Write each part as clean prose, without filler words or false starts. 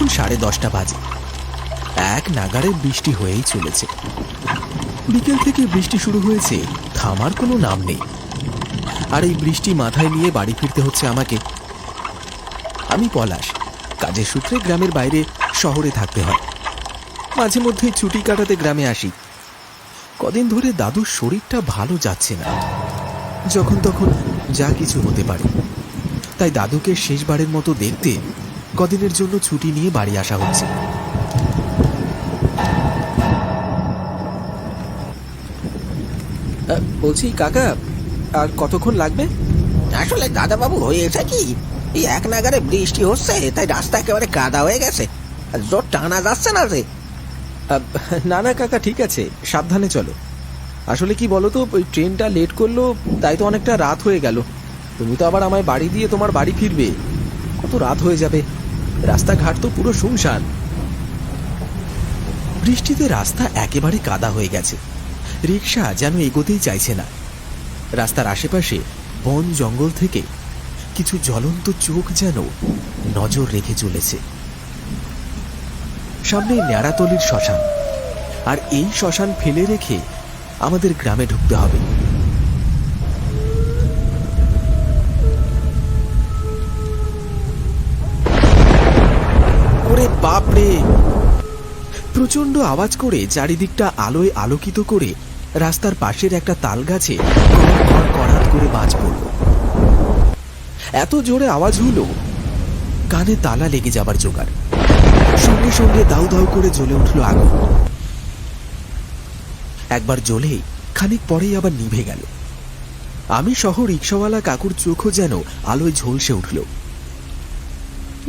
তখন 10:30 বাজে। এক নাগাড়ে বৃষ্টি হয়েই চলেছে। বিকেল থেকে বৃষ্টি শুরু হয়েছে, থামার কোনো নাম নেই। আর এই বৃষ্টি মাথায় নিয়ে বাড়ি ফিরতে হচ্ছে আমাকে। আমি পলাশ, কাজের সূত্রে গ্রামের বাইরে শহরে থাকতে হয়। মাঝে মধ্যে ছুটি কাটাতে গ্রামে আসি। কদিন ধরে দাদুর শরীরটা ভালো যাচ্ছে না, যখন তখন যা কিছু হতে পারে। তাই দাদুকে শেষবারের মতো দেখতে কদিনের জন্য ছুটি নিয়ে বাড়ি আসা হচ্ছে। বলছি কাকা, আর কতক্ষণ লাগবে? আসলে দাদাবাবু, হয়েছে কি, এই এক নাগারে বৃষ্টি হচ্ছে, তাই রাস্তা একেবারে কাদা হয়ে গেছে। জোর টানা যাচ্ছে না যে। না না কাকা, ঠিক আছে, সাবধানে চলো। আসলে কি বলো তো, ওই ট্রেনটা লেট করলো, তাই তো অনেকটা রাত হয়ে গেল। তুমি তো আবার আমায় বাড়ি দিয়ে তোমার বাড়ি ফিরবে, কত রাত হয়ে যাবে। রাস্তাঘাট তো পুরো শুনশান। বৃষ্টিতে রাস্তা একেবারে কাদা হয়ে গেছে। রিক্সা যেন এগোতেই চাইছে না। রাস্তার আশেপাশে বন জঙ্গল থেকে কিছু জ্বলন্ত চোখ যেন নজর রেখে চলেছে। সামনে ন্যাড়াতলির শ্মশান, আর এই শ্মশান ফেলে রেখে আমাদের গ্রামে ঢুকতে হবে। ওরে বাপরে! প্রচন্ড আওয়াজ করে চারিদিকটা আলোয় আলোকিত করে রাস্তার পাশের একটা তাল গাছে কড়াত করে বাজ পড়ল। এত জোরে আওয়াজ হলো, কানে তালা লেগে যাবার জোগাড়। সঙ্গে সঙ্গে দাউ দাউ করে জ্বলে উঠল আগুন। একবার জ্বলে খানিক পরেই আবার নিভে গেল। আমি সহ রিক্সাওয়ালা কাকুর চোখও যেন আলোয় ঝলসে উঠল।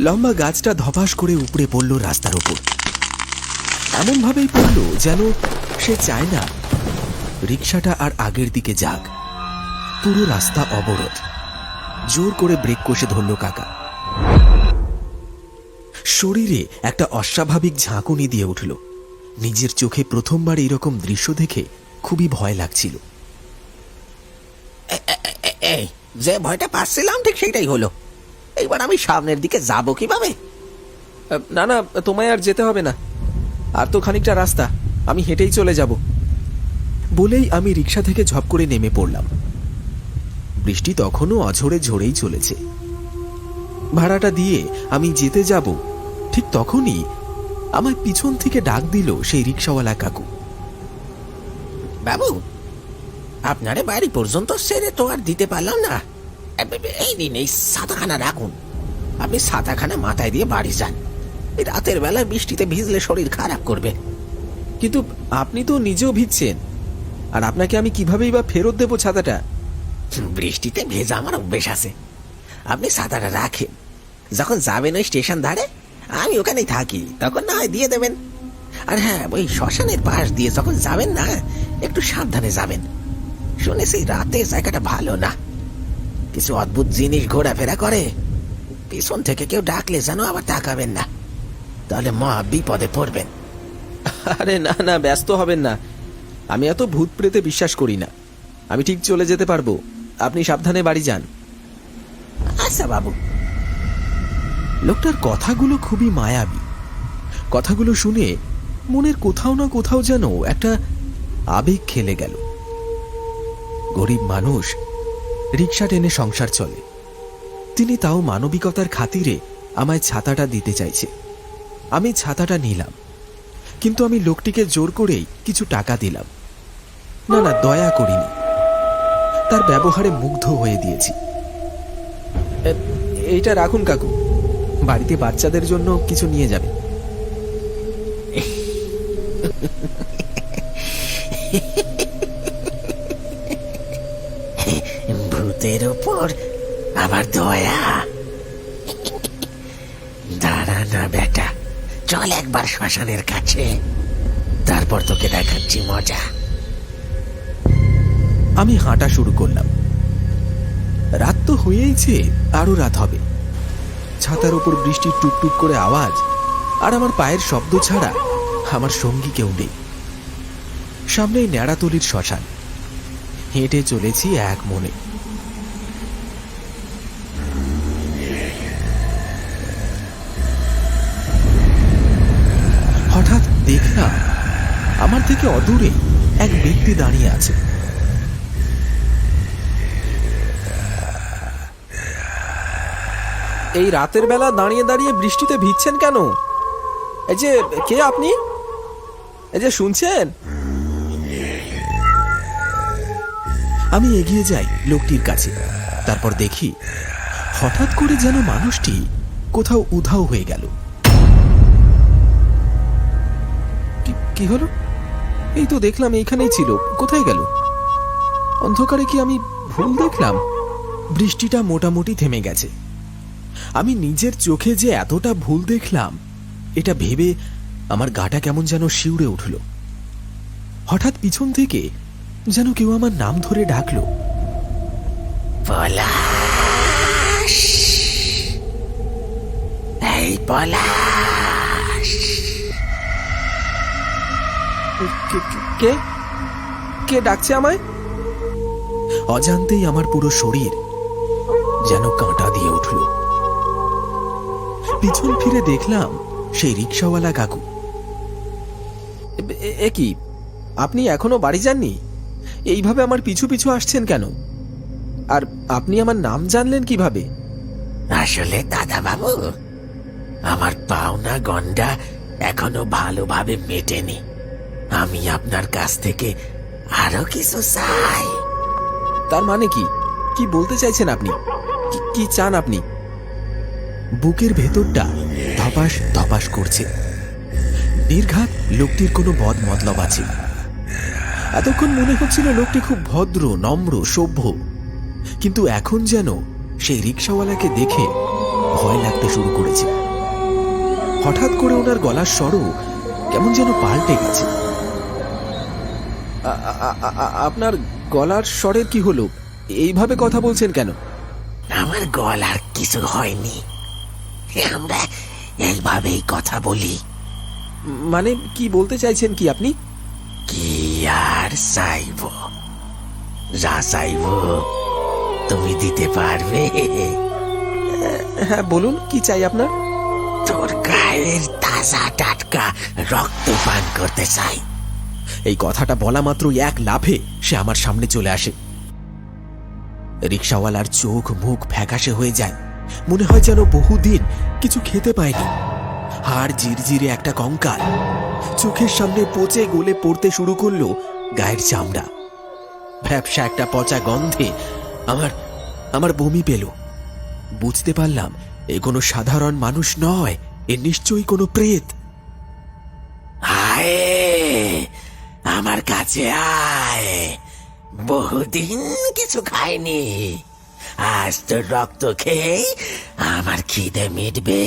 লম্বা গাছটা ধপাস করে উপড়ে পড়ল রাস্তার উপর। এমন ভাবেই পড়ল যেন সে চায় না রিক্সাটা আর আগের দিকে যাক। পুরো রাস্তা অবরোধ। জোর করে ব্রেক কষে ধরল কাকা। শরীরে একটা অস্বাভাবিক ঝাঁকুনি দিয়ে উঠল। নিজের চোখে প্রথমবার এরকম দৃশ্য দেখে খুবই ভয় লাগছিল। যে ভয়টা পাচ্ছিলাম ঠিক সেইটাই হলো। এইবার আমি সামনের দিকে যাব কিভাবে? না না, তোমায় আর যেতে হবে না, আর তো খানিকটা রাস্তা, আমি হেঁটেই চলে যাব। বলেই আমি রিক্সা থেকে ঝপ করে নেমে পড়লাম। বৃষ্টি তখনও অঝরে ঝরেই চলেছে। ভাড়াটা দিয়ে আমি যেতে যাব, ঠিক তখনই আমায় পিছন থেকে ডাক দিল সেই রিক্সাওয়ালা কাকু। বাবু, আপনারে বাড়ি পর্যন্ত সেরে তো আর দিতে পারলাম না। এই নিন, এই ছাতাখানা রাখুন। আপনি ছাতাখানা মাথায় দিয়ে বাড়ি যান। এই রাতের বেলা বৃষ্টিতে ভিজলে শরীর খারাপ করবে। কিন্তু আপনি তো নিজেও ভিজছেন, আর আপনাকে আমি কিভাবেই বা ফেরত দেবো ছাতাটা? বৃষ্টিতে ভেজা আমার অভ্যেস আছে। আপনি ছাতাটা রাখেন, যখন যাবেন ওই স্টেশন ধারে, আমি ওখানেই থাকি, তখন না হয় দিয়ে দেবেন। আর হ্যাঁ, ওই শ্মশানের পাশ দিয়ে যখন যাবেন না, একটু সাবধানে যাবেন। শুনেছি রাতে জায়গাটা ভালো না, কিছু অদ্ভুত জিনিস ঘোরাফেরা করে। পিছন থেকে কেউ ডাকলে যেন আবার তাকাবেন না, তাহলে মহা বিপদে পড়বেন। আরে না না, ব্যস্ত হবেন না, আমি এত ভূত প্রেতে বিশ্বাস করি না। আমি ঠিক চলে যেতে পারবো, আপনি সাবধানে বাড়ি যান। আচ্ছা বাবু। লোকটার কথাগুলো খুবই মায়াবী। কথাগুলো শুনে মনের কোথাও না কোথাও যেন একটা আবেগ খেলে গেল। গরিব মানুষ, রিক্সা টেনে সংসার চলে, তিনি তাও মানবিকতার খাতিরে আমায় ছাতাটা দিতে চাইছে। আমি ছাতাটা নিলাম, কিন্তু আমি লোকটিকে জোর করেই কিছু টাকা দিলাম। না না, দয়া করিনি, তার ব্যবহারে মুগ্ধ হয়ে দিয়েছি। এইটা রাখুন কাকু, বাড়িতে বাচ্চাদের জন্য কিছু নিয়ে যাবে। ভূতের উপর আবার দয়া? দাঁড়া না বেটা, চল একবার শ্মশানের কাছে, তারপর তোকে দেখাচ্ছি মজা। আমি হাঁটা শুরু করলাম। রাত তো হয়েইছে, আরো রাত হবে। ছাতার উপর বৃষ্টির টুকটুক করে আওয়াজ, আর আমার পায়ের শব্দ ছাড়া আমার সঙ্গী কেউ নেই। সামনেই ন্যাড়াতলির শ্মশান। হেঁটে চলেছি এক মনে। দেখলাম আমার থেকে অদূরে এক ব্যক্তি দাঁড়িয়ে আছে। এই রাতের বেলা দাঁড়িয়ে দাঁড়িয়ে বৃষ্টিতে ভিজছেন কেন? এই যে কে আপনি? এই যে শুনছেন? আমি এগিয়ে যাই লোকটির কাছে। তারপর দেখি হঠাৎ করে যেন মানুষটি কোথাও উধাও হয়ে গেল। কি হলো? এই তো দেখলাম এইখানেই ছিল, কোথায় গেল? অন্ধকারে কি আমি ভুল দেখলাম? বৃষ্টিটা মোটামুটি থেমে গেছে। আমি নিজের চোখে যে এতটা ভুল দেখলাম এটা ভেবে আমার গাটা কেমন যেন শিউরে উঠল। হঠাৎ পিছন থেকে যেন কেউ আমার নাম ধরে ডাকলো, পলাশ, এই পলাশ। কে কে ডাকছে আমায়? অজান্তেই আমার পুরো শরীর যেন কাঁটা দিয়ে উঠল। পিছন ফিরে দেখলাম সেই রিকশাওয়ালা কাকু। এ কি, আপনি এখনো বাড়ি যাননি? এইভাবে আমার পিছু পিছু আসছেন কেন? আর আপনি আমার নাম জানলেন কিভাবে? আসলে দাদা বাবু, আমার পাওনা গন্ডা এখনো ভালোভাবে মেটেনি। আমি আপনার কাছ থেকে আরো কিছু চাই। তার মানে কি? কি বলতে চাইছেন আপনি? কি চান আপনি? বুকের ভেতরটা ধপাস ধপাস করছে। নির্ঘাত লোকটির কোনো বদ মতলব আছে। এতক্ষণ মনে হচ্ছিল লোকটি খুব ভদ্র, নম্র, সভ্য, কিন্তু এখন যেন সেই রিকশাওয়ালাকে দেখে ভয় লাগতে শুরু করেছে। হঠাৎ করে ওনার গলার স্বরও কেমন যেন পাল্টে গেছে। আপনার গলার স্বরের কি হলো? এইভাবে কথা বলছেন কেন? আমার গলার কিছু হয়নি, আমরা এইভাবেই কথা বলি। মানে কি বলতে চাইছেন কি আপনি? কি আর চাইব? যা চাইব তুমি দিতে পারবে। হ্যাঁ বলুন, কি চাই আপনার? তোর গায়ের তাজা টাটকা রক্ত পান করতে চাই। এই কথাটা বলা মাত্রই এক লাফে সে আমার সামনে চলে আসে। রিকশাওয়ালার চোখ মুখ ফ্যাকাশে হয়ে যায়। মনে হয় যেন বহুদিন কিছু খেতে পায়নি। হাড় জিরজিরে একটা কঙ্কাল। চোখের সামনে পচে গলে পড়তে শুরু করলো গায়ের চামড়া। ভ্যাপসা একটা পচা গন্ধে আমার বমি পেল। বুঝতে পারলাম এ কোনো সাধারণ মানুষ নয়, এ নিশ্চয়ই কোনো প্রেত। আয় আমার কাছে আয়, বহুদিন কিছু খাইনি। আজ তোর রক্ত খেয়ে আমার খিদে মিটবে।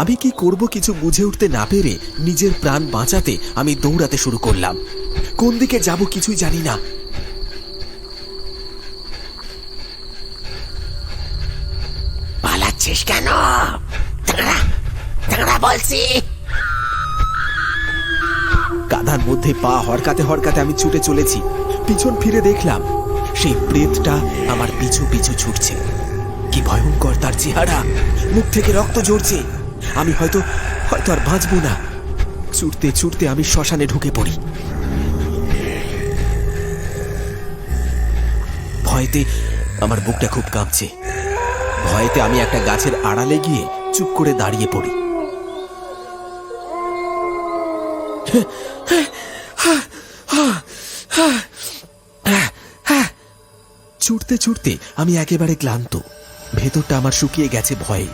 আমি কি করব কিছু বুঝে উঠতে না পেরে নিজের প্রাণ বাঁচাতে আমি দৌড়াতে শুরু করলাম। কোন দিকে যাব কিছুই জানি না। পালাচ্ছিস কেন? দাঁড়া দাঁড়া বলছি। কাঁধার মধ্যে পা হরকাতে হরকাতে আমি ছুটে চলেছি। পিছন ফিরে দেখলাম সেই প্রেতটা আমার পিছু পিছু ছুটছে। কি ভয়ঙ্কর তার চেহারা, মুখ থেকে রক্ত ঝরছে। আমি হয়তো আর বাঁচবো না। ছুটতে ছুটতে আমি শ্মশানে ঢুকে পড়ি। ভয়েতে আমার বুকটা খুব কাঁপছে। ভয়েতে আমি একটা গাছের আড়ালে গিয়ে চুপ করে দাঁড়িয়ে পড়ি। ছুটতে ছুটতে আমি একেবারে ক্লান্ত। ভেতরটা আমার শুকিয়ে গেছে ভয়ে।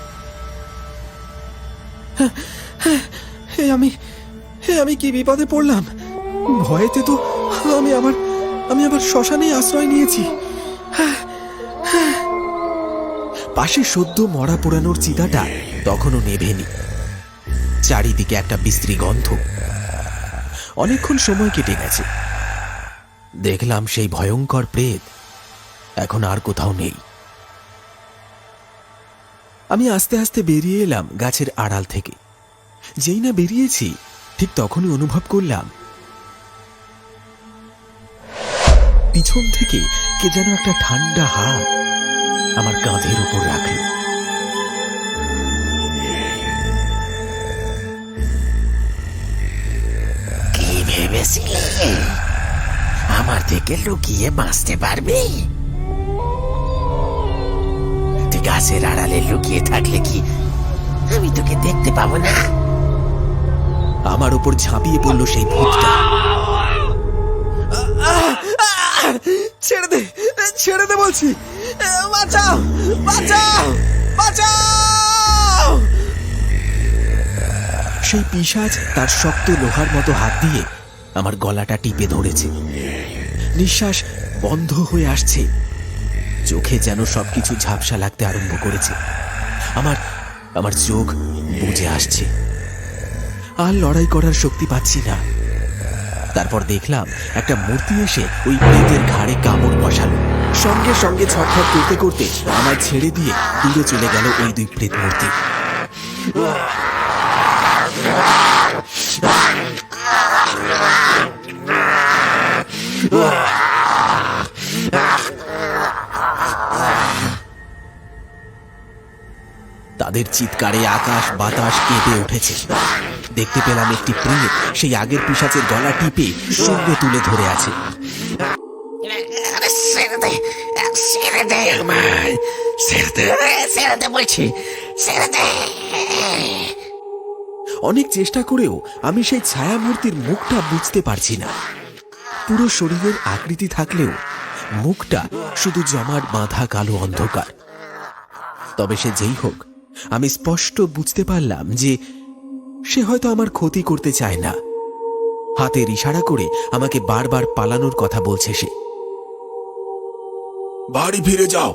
আমি কি বিপদে পড়লাম? ভয়েতে তো আমি আবার শ্মশানে আশ্রয় নিয়েছি। পাশে সদ্য মরা পোড়ানোর চিতাটা তখনও নেভেনি। চারিদিকে একটা বিশ্রী গন্ধ। অনেকক্ষণ সময় কেটে গেছে। দেখলাম সেই ভয়ঙ্কর প্রেত এখন আর কোথাও নেই। আমি আস্তে আস্তে বেরিয়ে এলাম গাছের আড়াল থেকে। যেই না বেরিয়েছি ঠিক তখনই অনুভব করলাম পিছন থেকে কে যেন একটা ঠান্ডা হাত আমার কাঁধের উপর রাখল। কি ভেবেছিলে আমার থেকে লুকিয়ে বাঁচতে পারবি? তুই গাছের আড়ালে লুকিয়ে থাকলে কি আমি তোকে দেখতে পাবো না? আমার উপর ঝাঁপিয়ে পড়ল সেই ভূতটা। ছেড়ে দে, ছেড়ে দে বলছি, বাঁচাও, বাঁচাও, বাঁচাও! সেই পিশাচ তার শক্ত লোহার মতো হাত দিয়ে আমার গলাটা টিপে ধরেছে। নিঃশ্বাস বন্ধ হয়ে আসছে, চোখে যেন সবকিছু ঝাপসা লাগতে আরম্ভ করেছে। আমার চোখ বুজে আসছে, আর লড়াই করার শক্তি পাচ্ছি না। তারপর দেখলাম একটা মূর্তি এসে ওই প্রেতের ঘাড়ে কামড় বসালো। সঙ্গে সঙ্গে ছটফট করতে করতে আমায় ছেড়ে দিয়ে দূরে চলে গেল ওই দুই প্রেত মূর্তি। তাদের চিৎকারে আকাশ বাতাস কেঁপে উঠেছে। দেখতে পেলাম একটি প্রেত সেই আগের পিশাচের গলা টিপে শূন্যে তুলে ধরে আছে। ছেড়ে দে, ছেড়ে দে আমায়, ছেড়ে দে, ছেড়ে দে বলছি, ছেড়ে দে। অনেক চেষ্টা করেও আমি সেই ছায়া মূর্তির মুখটা বুঝতে পারছি না। পুরো শরীরের আকৃতি থাকলেও মুখটা শুধু জমাট বাঁধা কালো অন্ধকার। তবে সে যেই হোক, আমি স্পষ্ট বুঝতে পারলাম যে সে হয়তো আমার ক্ষতি করতে চায় না। হাতের ইশারা করে আমাকে বারবার পালানোর কথা বলছে সে। বাড়ি ফিরে যাও,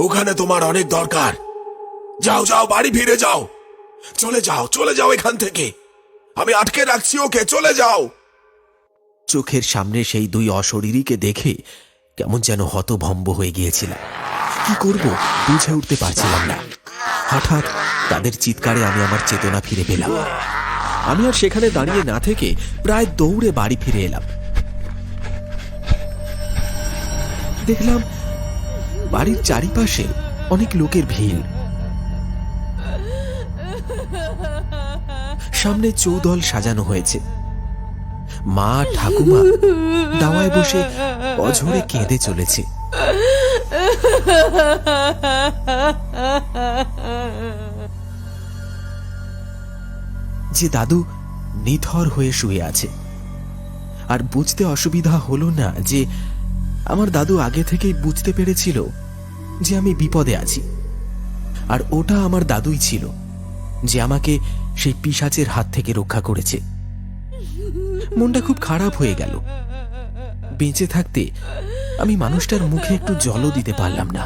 ওখানে তোমার অনেক দরকার। যাও যাও, বাড়ি ফিরে যাও, চলে যাও, চলে যাও এখান থেকে, আমি আটকে রাখছি ওকে, চলে যাও। চোখের সামনে সেই দুই অশরীরীকে দেখে কেমন যেন হতভম্ব হয়ে গিয়েছিলাম। কি করব বুঝে উঠতে পারছিলাম না। হঠাৎ তাদের চিৎকারে আমি আমার চেতনা ফিরে পেলাম। আমি আর সেখানে দাঁড়িয়ে না থেকে প্রায় দৌড়ে বাড়ি ফিরে এলাম। দেখলাম বাড়ির চারিপাশে অনেক লোকের ভিড়। সামনে চৌদল সাজানো হয়েছে। মা ঠাকুমা দাওয়ায় বসে অঝরে কেঁদে চলেছে। যে দাদু নিথর হয়ে শুয়ে আছে। আর বুঝতে অসুবিধা হলো না যে আমার দাদু আগে থেকেই বুঝতে পেরেছিল যে আমি বিপদে আছি। আর ওটা আমার দাদুই ছিল যে আমাকে সেই পিশাচের হাত থেকে রক্ষা করেছে। মনটা খুব খারাপ হয়ে গেল। বেঁচে থাকতে আমি মানুষটার মুখে একটু জলও দিতে পারলাম না।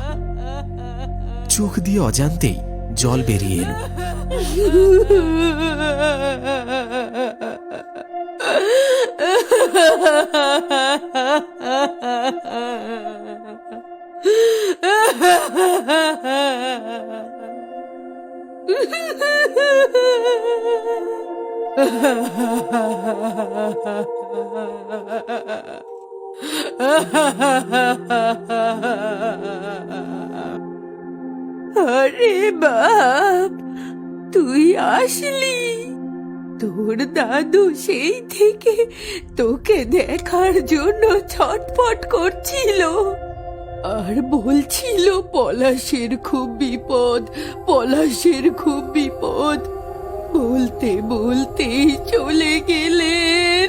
চোখ দিয়ে অজান্তেই জল বেরিয়ে এলো। আরে বাপ, তুই আসলি? তোর দাদু সেই থেকে তোকে দেখার জন্য ছটফট করছিল আর বলছিল পলাশের খুব বিপদ, পলাশের খুব বিপদ। বলতে বলতেই চলে গেলেন।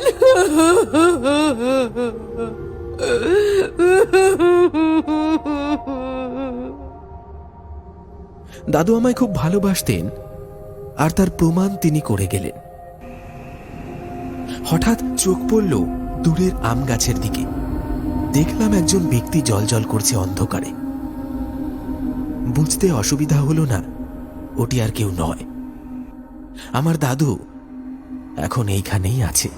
দাদু আমায় খুব ভালোবাসতেন আর তার প্রমাণ তিনি করে গেলেন। হঠাৎ চোখ পড়ল দূরের আম গাছের দিকে। দেখলাম একজন ব্যক্তি জ্বলজ্বল করছে অন্ধকারে। বুঝতে অসুবিধা হলো না ওটি আর কেউ নয়, আমার দাদু এখন এইখানেই আছে।